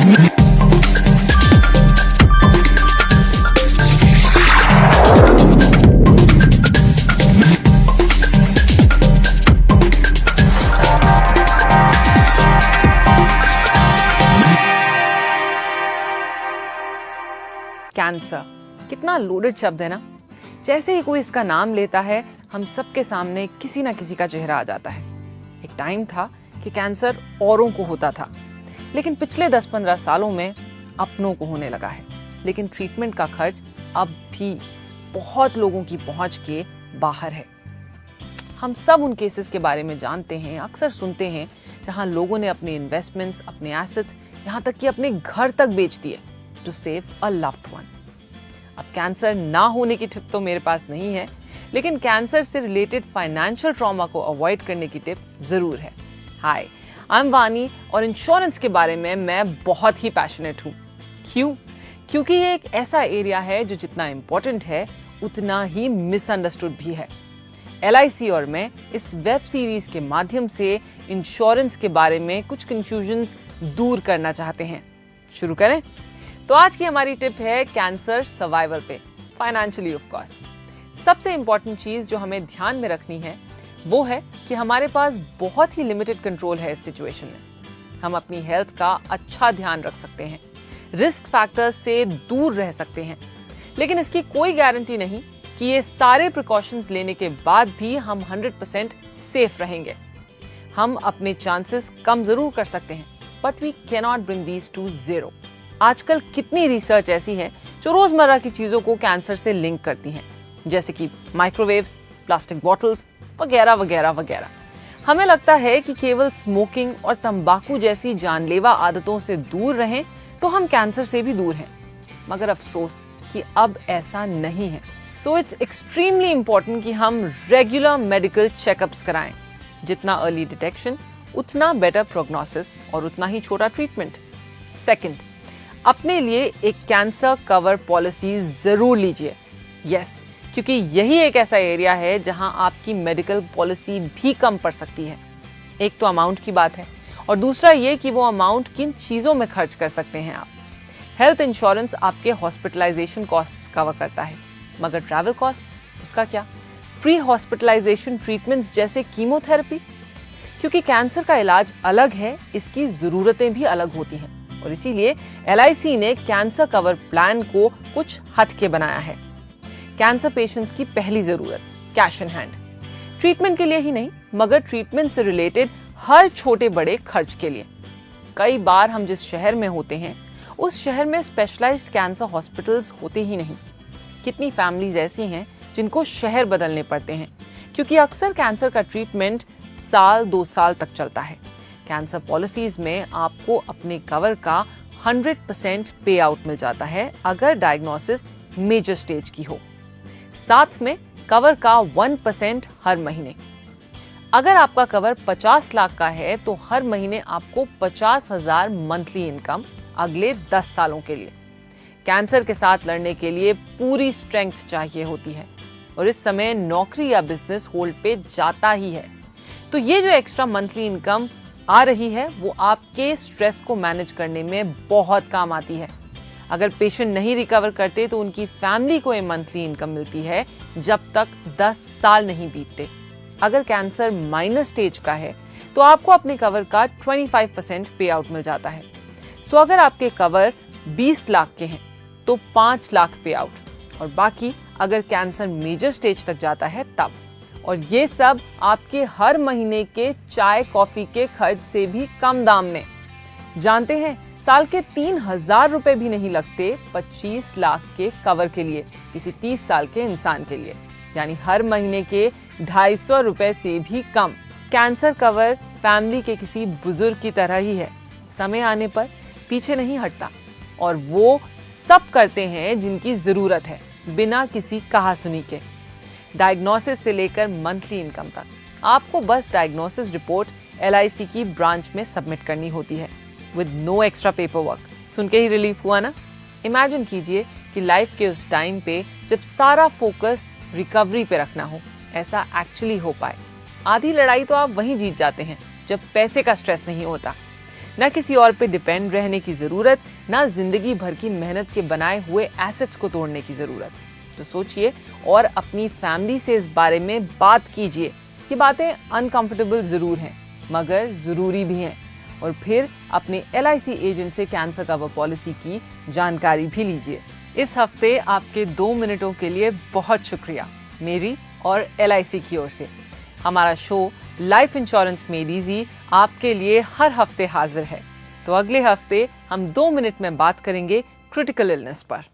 Cancer कितना loaded शब्द है ना। जैसे ही कोई इसका नाम लेता है हम सबके सामने किसी ना किसी का चेहरा आ जाता है। एक टाइम था कि कैंसर औरों को होता था, लेकिन पिछले 10-15 सालों में अपनों को होने लगा है। लेकिन ट्रीटमेंट का खर्च अब भी बहुत लोगों की पहुंच के बाहर है। हम सब उन केसेस के बारे में जानते हैं, अक्सर सुनते हैं, जहां लोगों ने अपने इन्वेस्टमेंट्स, अपने एसेट्स, यहाँ तक कि अपने घर तक बेच दिए to save a loved one. अब कैंसर ना होने की टिप तो मेरे पास नहीं है, लेकिन कैंसर से रिलेटेड फाइनेंशियल ट्रॉमा को अवॉइड करने की टिप जरूर है। हाय, आई एम वानी और इंश्योरेंस के बारे में मैं बहुत ही पैशनेट हूँ। क्यों? क्योंकि ये एक ऐसा एरिया है जो जितना इम्पोर्टेंट है उतना ही मिसअंडरस्टूड भी है। LIC और मैं इस वेब सीरीज के माध्यम से इंश्योरेंस के बारे में कुछ कंफ्यूजन्स दूर करना चाहते हैं। शुरू करें? तो आज की हमारी टिप है कैंसर सर्वाइवल पे, फाइनेंशियली ऑफ कोर्स। सबसे इंपॉर्टेंट चीज जो हमें ध्यान में रखनी है वो है कि हमारे पास बहुत ही लिमिटेड कंट्रोल है इस सिचुएशन में। हम अपनी हेल्थ का अच्छा ध्यान रख सकते हैं, रिस्क फैक्टर्स से दूर रह सकते हैं, लेकिन इसकी कोई गारंटी नहीं कि ये सारे प्रिकॉशंस लेने के बाद भी हम 100% सेफ रहेंगे। हम अपने चांसेस कम जरूर कर सकते हैं, but we cannot bring these to zero. आजकल कितनी रिसर्च ऐसी है जो रोजमर्रा की चीजों को कैंसर से लिंक करती हैं, जैसे कि माइक्रोवेव्स, प्लास्टिक बॉटल्स वगैरह वगैरह वगैरह। हमें लगता है कि केवल स्मोकिंग और तंबाकू जैसी जानलेवा आदतों से दूर रहें तो हम कैंसर से भी दूर हैं, मगर अफसोस कि अब ऐसा नहीं है। सो इट्स एक्सट्रीमली इम्पोर्टेंट कि हम रेगुलर मेडिकल चेकअप्स कराएं। जितना अर्ली डिटेक्शन उतना बेटर प्रोग्नोसिस और उतना ही छोटा ट्रीटमेंट। सेकंड, अपने लिए एक कैंसर कवर पॉलिसी जरूर लीजिए। यस, क्योंकि यही एक ऐसा एरिया है जहां आपकी मेडिकल पॉलिसी भी कम पड़ सकती है। एक तो अमाउंट की बात है और दूसरा ये कि वो अमाउंट किन चीजों में खर्च कर सकते हैं आप। हेल्थ इंश्योरेंस आपके हॉस्पिटलाइजेशन कॉस्ट्स कवर करता है, मगर ट्रैवल कॉस्ट्स उसका क्या? प्री हॉस्पिटलाइजेशन ट्रीटमेंट्स जैसे कीमोथेरेपी। क्योंकि कैंसर का इलाज अलग है, इसकी जरूरतें भी अलग होती हैं और इसीलिए LIC ने कैंसर कवर प्लान को कुछ हटके बनाया है। कैंसर पेशेंट्स की पहली जरूरत कैश इन हैंड, ट्रीटमेंट के लिए ही नहीं मगर ट्रीटमेंट से रिलेटेड हर छोटे बड़े खर्च के लिए। कई बार हम जिस शहर में होते हैं उस शहर में स्पेशलाइज्ड कैंसर हॉस्पिटल्स होते ही नहीं। कितनी फैमिलीज ऐसी हैं जिनको शहर बदलने पड़ते हैं, क्योंकि अक्सर कैंसर का ट्रीटमेंट 1-2 साल तक चलता है। कैंसर पॉलिसीज में आपको अपने कवर का 100% पे आउट मिल जाता है अगर डायग्नोसिस मेजर स्टेज की हो। साथ में कवर का 1% हर महीने। अगर आपका कवर 50 लाख का है तो हर महीने आपको 50,000 मंथली इनकम अगले 10 सालों के लिए। कैंसर के साथ लड़ने के लिए पूरी स्ट्रेंथ चाहिए होती है और इस समय नौकरी या बिजनेस होल्ड पे जाता ही है। तो ये जो एक्स्ट्रा मंथली इनकम आ रही है वो आपके स्ट्रेस को मैनेज करने में बहुत काम आती है। अगर पेशेंट नहीं रिकवर करते तो उनकी फैमिली को ये मंथली इनकम मिलती है जब तक 10 साल नहीं बीतते। अगर कैंसर माइनर स्टेज का है तो आपको अपने कवर का 25% पे आउट मिल जाता है। सो अगर आपके कवर 20 लाख के हैं तो 5 लाख पे आउट, और बाकी अगर कैंसर मेजर स्टेज तक जाता है तब। और ये सब आपके हर महीने के चाय कॉफी के खर्च से भी कम दाम में। जानते हैं, साल के 3,000 रुपए भी नहीं लगते 25 लाख के कवर के लिए, किसी 30 साल के इंसान के लिए, यानी हर महीने के 250 रुपए से भी कम। कैंसर कवर फैमिली के किसी बुजुर्ग की तरह ही है, समय आने पर पीछे नहीं हटता और वो सब करते हैं जिनकी जरूरत है, बिना किसी कहासुनी के। डायग्नोसिस से लेकर मंथली इनकम तक आपको बस डायग्नोसिस रिपोर्ट LIC की ब्रांच में सबमिट करनी होती है with no extra paper work. सुन के ही रिलीफ हुआ ना? इमेजिन कीजिए कि लाइफ के उस टाइम पे जब सारा फोकस रिकवरी पे रखना हो, ऐसा एक्चुअली हो पाए। आधी लड़ाई तो आप वहीं जीत जाते हैं जब पैसे का स्ट्रेस नहीं होता। ना किसी और पे डिपेंड रहने की जरूरत, ना जिंदगी भर की मेहनत के बनाए हुए एसेट्स को तोड़ने की जरूरत। तो सोचिए और अपनी फैमिली से इस बारे में बात कीजिए। ये बातें अनकंफर्टेबल जरूर हैं, मगर जरूरी भी हैं। और फिर अपने LIC एजेंट से कैंसर कवर पॉलिसी की जानकारी भी लीजिए। इस हफ्ते आपके 2 मिनटों के लिए बहुत शुक्रिया, मेरी और LIC की ओर से। हमारा show life insurance made easy आपके लिए हर हफ्ते हाजिर है। तो अगले हफ्ते हम 2 मिनट में बात करेंगे क्रिटिकल इलनेस पर।